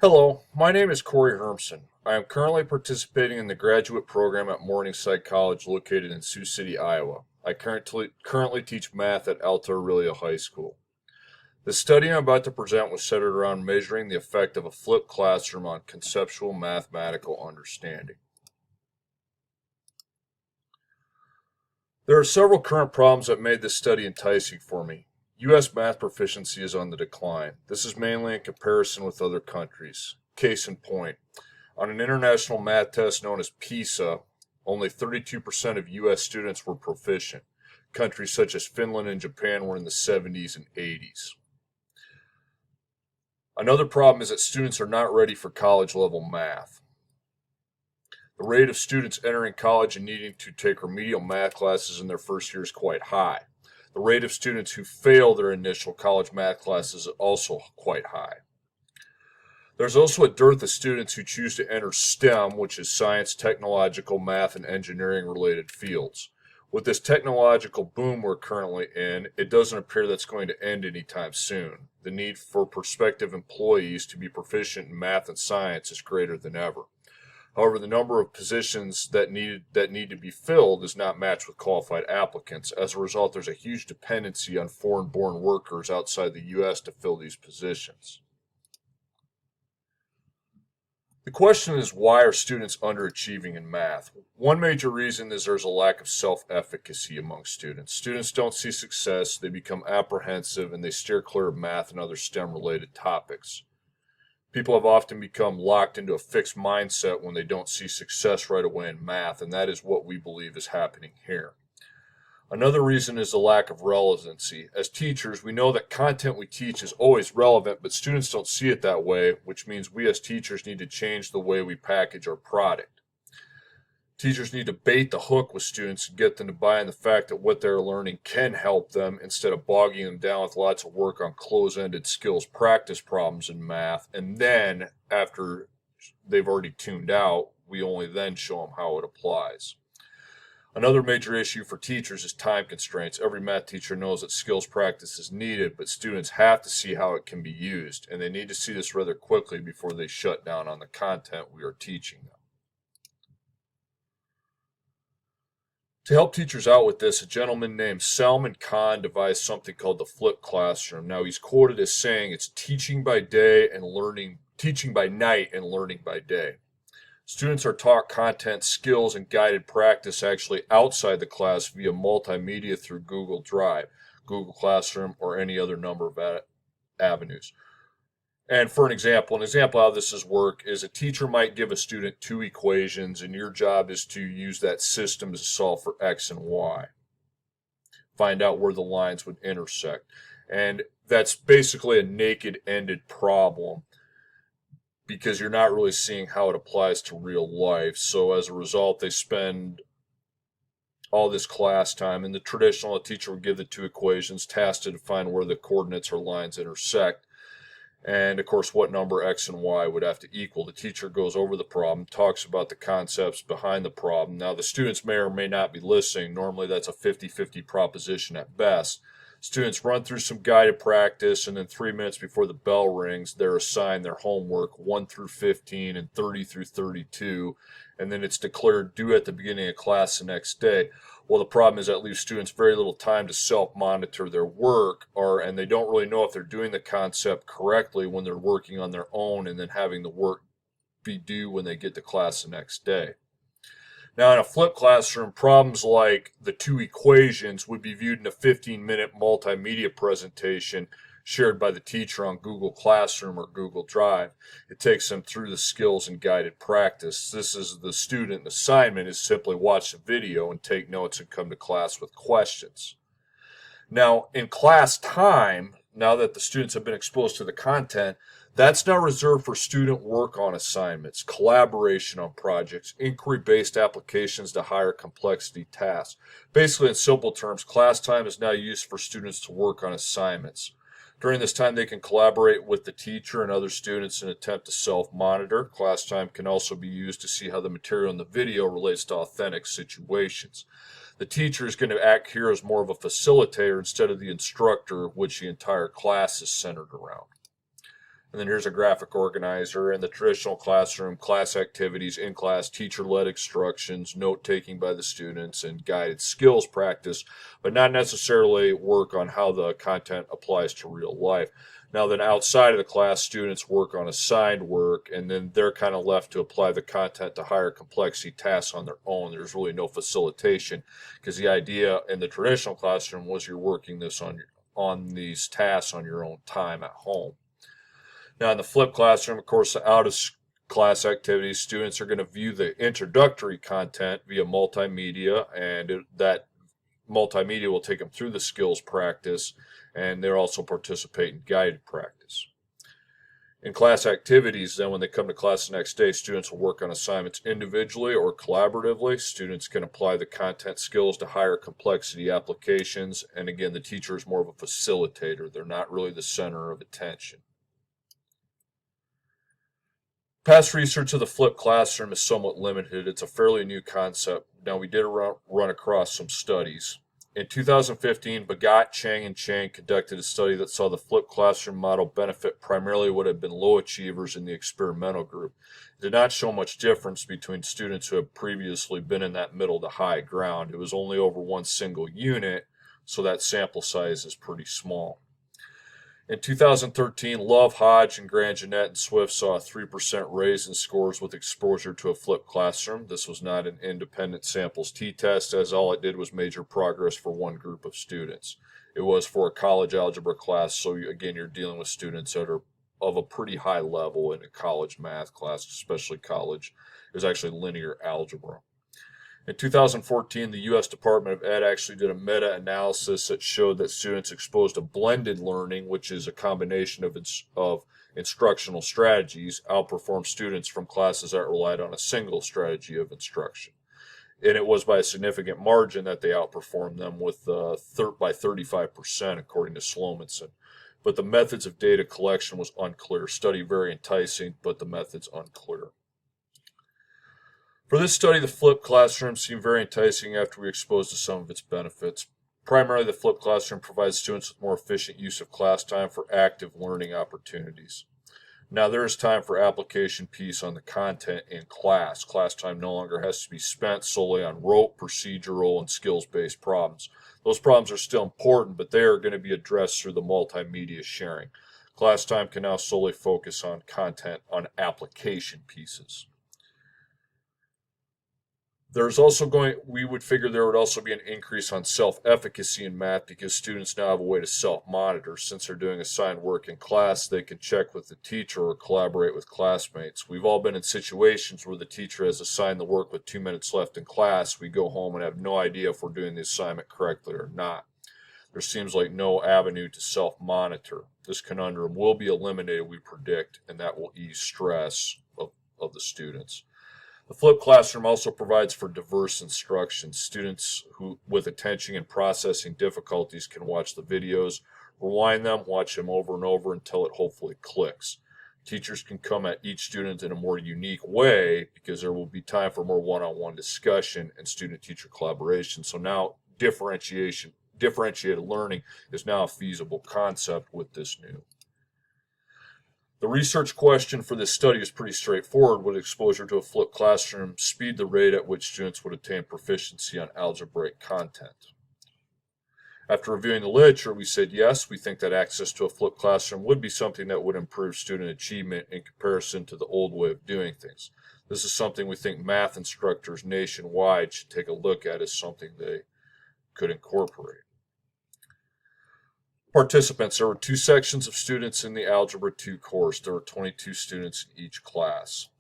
Hello, my name is Corey Hermson. I am currently participating in the graduate program at Morningside College located in Sioux City, Iowa. I currently teach math at Alta Aurelia High School. The study I'm about to present was centered around measuring the effect of a flipped classroom on conceptual mathematical understanding. There are several current problems that made this study enticing for me. U.S. math proficiency is on the decline. This is mainly in comparison with other countries. Case in point, on an international math test known as PISA, only 32% of U.S. students were proficient. Countries such as Finland and Japan were in the 70s and 80s. Another problem is that students are not ready for college level math. The rate of students entering college and needing to take remedial math classes in their first year is quite high. The rate of students who fail their initial college math classes is also quite high. There's also a dearth of students who choose to enter STEM, which is science, technological, math, and engineering related fields. With this technological boom we're currently in, it doesn't appear that's going to end anytime soon. The need for prospective employees to be proficient in math and science is greater than ever. However, the number of positions that need to be filled is not matched with qualified applicants. As a result, there's a huge dependency on foreign-born workers outside the U.S. to fill these positions. The question is, why are students underachieving in math? One major reason is there's a lack of self-efficacy among students. Students don't see success, they become apprehensive, and they steer clear of math and other STEM-related topics. People have often become locked into a fixed mindset when they don't see success right away in math, and that is what we believe is happening here. Another reason is the lack of relevancy. As teachers, we know that content we teach is always relevant, but students don't see it that way, which means we as teachers need to change the way we package our product. Teachers need to bait the hook with students and get them to buy in the fact that what they're learning can help them instead of bogging them down with lots of work on close-ended skills practice problems in math. And then, after they've already tuned out, we only then show them how it applies. Another major issue for teachers is time constraints. Every math teacher knows that skills practice is needed, but students have to see how it can be used, and they need to see this rather quickly before they shut down on the content we are teaching them. To help teachers out with this, a gentleman named Salman Khan devised something called the flipped classroom. Now he's quoted as saying it's teaching by night and learning by day. Students are taught content, skills, and guided practice actually outside the class via multimedia through Google Drive, Google Classroom, or any other number of avenues. And for an example how this is work is a teacher might give a student two equations, and your job is to use that system to solve for x and y. Find out where the lines would intersect. And that's basically a naked-ended problem because you're not really seeing how it applies to real life. So as a result, they spend all this class time. In the traditional, a teacher would give the two equations, tasked to define where the coordinates or lines intersect, and of course what number x and y would have to equal. The teacher goes over the problem, talks about the concepts behind the problem. Now the students may or may not be listening. Normally that's a 50-50 proposition at best. Students run through some guided practice, and then 3 minutes before the bell rings, they're assigned their homework 1 through 15 and 30 through 32, and then it's declared due at the beginning of class the next day. Well, the problem is that leaves students very little time to self-monitor their work, and they don't really know if they're doing the concept correctly when they're working on their own and then having the work be due when they get to class the next day. Now, in a flipped classroom, problems like the two equations would be viewed in a 15-minute multimedia presentation shared by the teacher on Google Classroom or Google Drive. It takes them through the skills and guided practice. This is the student assignment is simply watch the video and take notes and come to class with questions. Now, in class time, now that the students have been exposed to the content, that's now reserved for student work on assignments, collaboration on projects, inquiry-based applications to higher complexity tasks. Basically, in simple terms, class time is now used for students to work on assignments. During this time, they can collaborate with the teacher and other students in an attempt to self-monitor. Class time can also be used to see how the material in the video relates to authentic situations. The teacher is going to act here as more of a facilitator instead of the instructor, which the entire class is centered around. And then here's a graphic organizer. In the traditional classroom, class activities, in-class, teacher-led instructions, note-taking by the students, and guided skills practice, but not necessarily work on how the content applies to real life. Now then outside of the class, students work on assigned work, and then they're kind of left to apply the content to higher complexity tasks on their own. There's really no facilitation, because the idea in the traditional classroom was you're working this on these tasks on your own time at home. Now, in the flipped classroom, of course, the out of class activities, students are going to view the introductory content via multimedia, and that multimedia will take them through the skills practice, and they'll also participate in guided practice. In class activities, then, when they come to class the next day, students will work on assignments individually or collaboratively. Students can apply the content skills to higher complexity applications, and again, the teacher is more of a facilitator. They're not really the center of attention. Past research of the flipped classroom is somewhat limited. It's a fairly new concept. Now, we did run across some studies. In 2015, Bagat, Chang, and Chang conducted a study that saw the flipped classroom model benefit primarily what had been low achievers in the experimental group. It did not show much difference between students who had previously been in that middle to high ground. It was only over one single unit, so that sample size is pretty small. In 2013, Love, Hodge, and Grangenette and Swift saw a 3% raise in scores with exposure to a flipped classroom. This was not an independent samples t-test, as all it did was measure progress for one group of students. It was for a college algebra class, so again, you're dealing with students that are of a pretty high level in a college math class, especially college. It was actually linear algebra. In 2014, the U.S. Department of Ed actually did a meta-analysis that showed that students exposed to blended learning, which is a combination of instructional strategies, outperformed students from classes that relied on a single strategy of instruction. And it was by a significant margin that they outperformed them by 35%, according to Slominson. But the methods of data collection was unclear. Study very enticing, but the methods unclear. For this study, the flipped classroom seemed very enticing after we exposed to some of its benefits. Primarily, the flipped classroom provides students with more efficient use of class time for active learning opportunities. Now, there is time for application piece on the content in class. Class time no longer has to be spent solely on rote, procedural, and skills-based problems. Those problems are still important, but they are going to be addressed through the multimedia sharing. Class time can now solely focus on content on application pieces. We would figure there would also be an increase on self-efficacy in math because students now have a way to self-monitor. Since they're doing assigned work in class, they can check with the teacher or collaborate with classmates. We've all been in situations where the teacher has assigned the work with 2 minutes left in class. We go home and have no idea if we're doing the assignment correctly or not. There seems like no avenue to self-monitor. This conundrum will be eliminated, we predict, and that will ease stress of the students. The flipped classroom also provides for diverse instruction. Students with attention and processing difficulties can watch the videos, rewind them, watch them over and over until it hopefully clicks. Teachers can come at each student in a more unique way because there will be time for more one-on-one discussion and student-teacher collaboration. So now differentiated learning is now a feasible concept with this new. The research question for this study is pretty straightforward. Would exposure to a flipped classroom speed the rate at which students would attain proficiency on algebraic content? After reviewing the literature, we said yes, we think that access to a flipped classroom would be something that would improve student achievement in comparison to the old way of doing things. This is something we think math instructors nationwide should take a look at as something they could incorporate. Participants. There were 2 sections of students in the Algebra 2 course. There were 22 students in each class.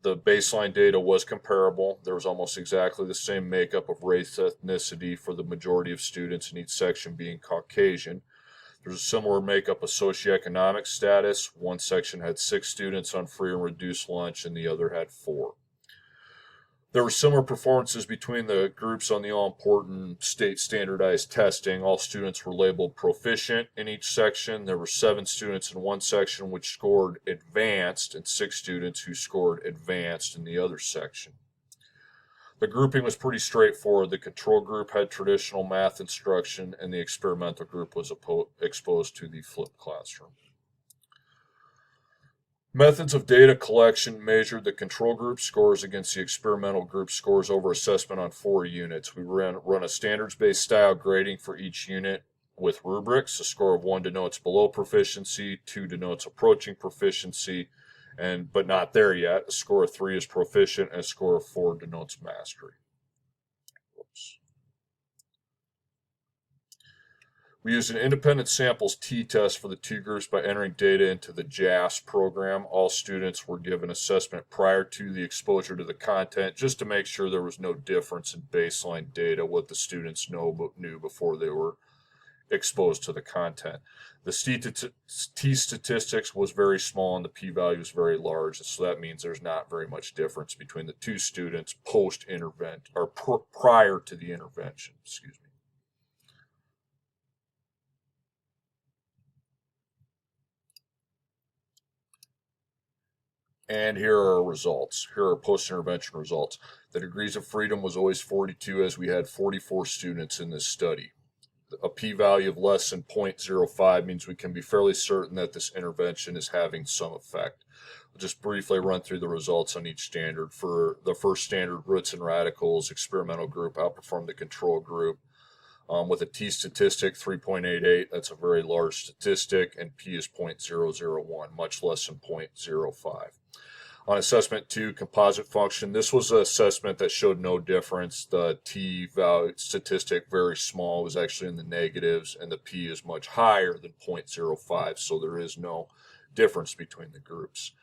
The baseline data was comparable. There was almost exactly the same makeup of race, ethnicity for the majority of students in each section being Caucasian. There's a similar makeup of socioeconomic status. One section had 6 students on free and reduced lunch, and the other had 4. There were similar performances between the groups on the all-important state standardized testing. All students were labeled proficient in each section. There were 7 students in one section which scored advanced and 6 students who scored advanced in the other section. The grouping was pretty straightforward. The control group had traditional math instruction and the experimental group was exposed to the flipped classroom. Methods of data collection measured the control group scores against the experimental group scores over assessment on 4 units. We run a standards-based style grading for each unit with rubrics. A score of 1 denotes below proficiency, 2 denotes approaching proficiency, but not there yet. A score of 3 is proficient, and a score of 4 denotes mastery. Whoops. We used an independent samples t-test for the 2 groups by entering data into the JAS program. All students were given assessment prior to the exposure to the content just to make sure there was no difference in baseline data, what the students knew before they were exposed to the content. The t-statistics was very small and the p-value is very large, so that means there's not very much difference between the 2 students post-intervention or prior to the intervention, excuse me. And here are our results. Here are post-intervention results. The degrees of freedom was always 42, as we had 44 students in this study. A p-value of less than 0.05 means we can be fairly certain that this intervention is having some effect. We'll just briefly run through the results on each standard. For the first standard, roots and radicals, experimental group outperformed the control group. With a t-statistic 3.88, that's a very large statistic, and p is 0.001, much less than 0.05. On assessment 2, composite function, this was an assessment that showed no difference. The t-value statistic very small, was actually in the negatives, and the p is much higher than 0.05, so there is no difference between the groups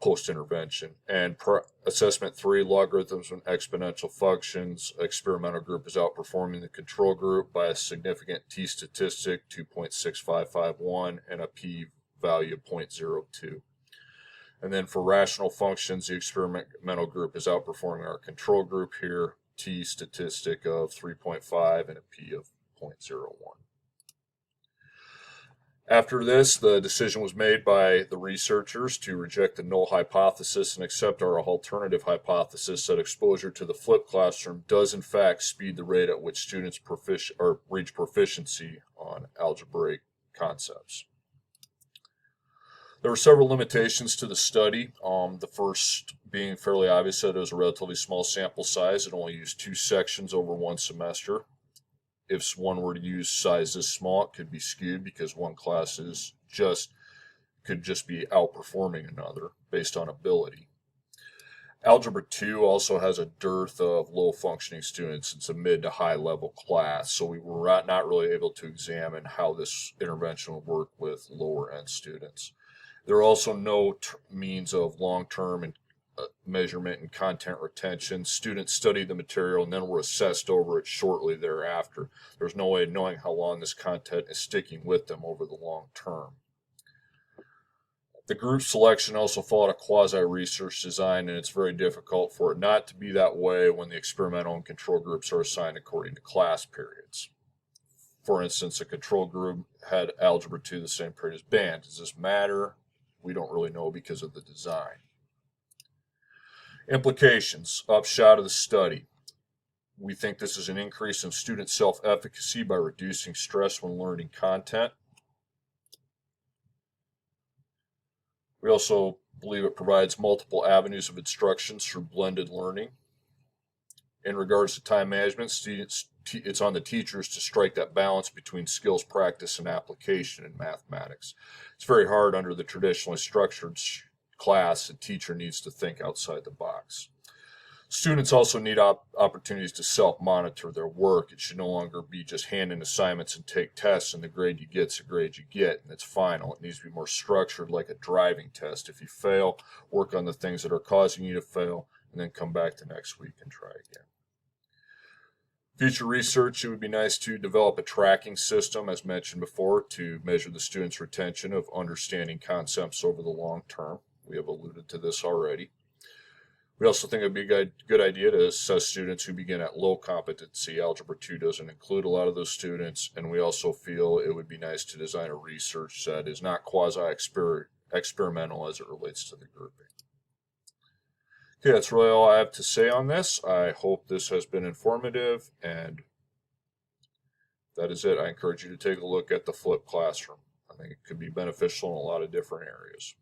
post-intervention. And assessment 3, logarithms and exponential functions, experimental group is outperforming the control group by a significant t-statistic, 2.6551, and a p-value of 0.02. And then for rational functions, the experimental group is outperforming our control group here, t-statistic of 3.5 and a p of 0.01. After this, the decision was made by the researchers to reject the null hypothesis and accept our alternative hypothesis that exposure to the flipped classroom does in fact speed the rate at which students reach proficiency on algebraic concepts. There were several limitations to the study. The first being fairly obvious that it was a relatively small sample size. It only used 2 sections over 1 semester. If one were to use size this small, it could be skewed because one class could just be outperforming another based on ability. Algebra 2 also has a dearth of low functioning students. It's a mid to high level class, so we were not really able to examine how this intervention would work with lower end students. There are also no means of long-term measurement and content retention. Students study the material and then were assessed over it shortly thereafter. There's no way of knowing how long this content is sticking with them over the long term. The group selection also followed a quasi-research design, and it's very difficult for it not to be that way when the experimental and control groups are assigned according to class periods. For instance, a control group had Algebra 2 the same period as band. Does this matter? We don't really know because of the design. Implications, upshot of the study. We think this is an increase in student self-efficacy by reducing stress when learning content. We also believe it provides multiple avenues of instruction through blended learning. In regards to time management, it's on the teachers to strike that balance between skills practice and application in mathematics. It's very hard under the traditionally structured class. A teacher needs to think outside the box. Students also need opportunities to self-monitor their work. It should no longer be just hand in assignments and take tests, and the grade you get is the grade you get, and it's final. It needs to be more structured, like a driving test. If you fail, work on the things that are causing you to fail, and then come back the next week and try again. Future research, it would be nice to develop a tracking system, as mentioned before, to measure the students' retention of understanding concepts over the long term. We have alluded to this already. We also think it would be a good idea to assess students who begin at low competency. Algebra 2 doesn't include a lot of those students, and we also feel it would be nice to design a research that is not quasi-experimental as it relates to the grouping. Okay, that's really all I have to say on this. I hope this has been informative, and that is it. I encourage you to take a look at the flipped classroom. I think it could be beneficial in a lot of different areas.